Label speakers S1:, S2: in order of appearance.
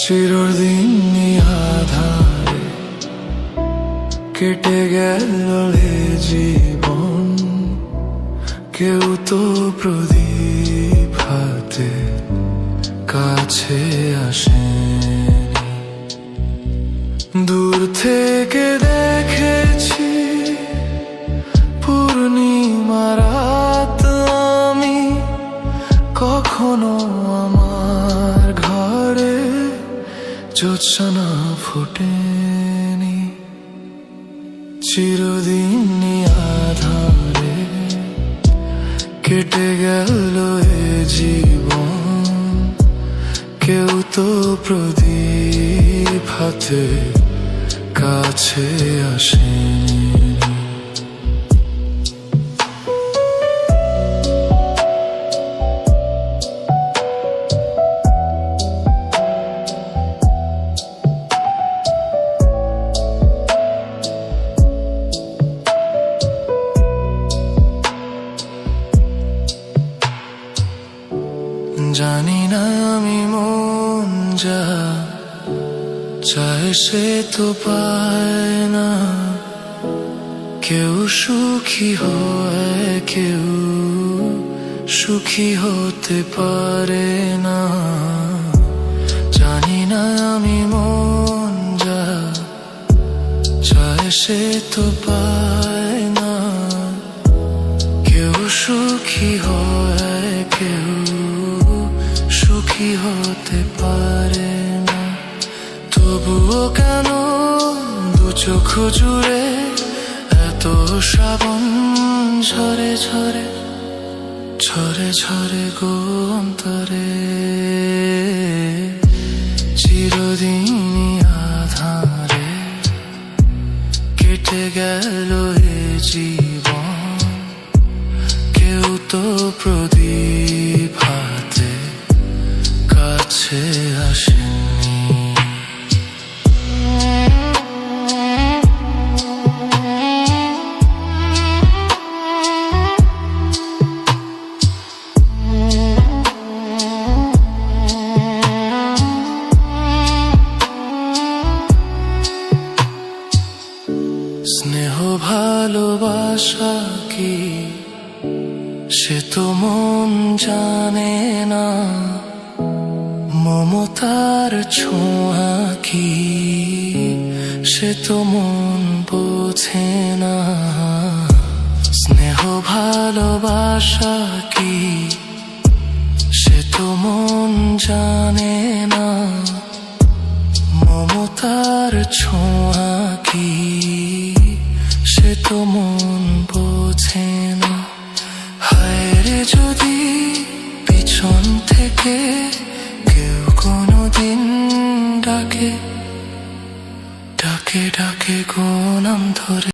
S1: চিরদিনই আধারে কেটে গেল জীবন, কেউ তো প্রদীপ হাতে কাছে আসেনি। দূর থেকে দেখেছি পূর্ণিমা রাত আমি, কখনো আমার ঘরে জ্যোৎস্না ফোটেনি। চিরদিনই আধারে কেটে গেল এ জীবন, কেউ তো প্রদীপ হাতে কাছে আসেনি। জানি না আমি মন যা চায় সে তো পায় না, কেউ সুখী হয় কেউ সুখী হতে পারে না। জানি না আমি মন যা চায় সে তো পায় না, কেউ সুখী হয় কেউ সুখী হতে পারে না। তবুও কেন দু চোখ জুড়ে এত শ্রাবণ ঝরে ঝরে ঝরে ঝরে গো অন্তরে। চিরদিনই আধারে কেটে গেল এ জীবন, কেউ তো প্রদীপ হাতে কাছে আসেনি। স্নেহ ভালোবাসা কি সে তো মন জানে না, মমতার ছোঁয়া কি সে তো মন বোঝে না। স্নেহ ভালোবাসা কি সে তো মন জানে না, মমতার ছোঁয়া কি সে তো মন বোঝে না। হায় রে যদি পিছন থেকে কেউ কোনোদিন ডাকে ডাকে ডাকে গো নাম ধরে।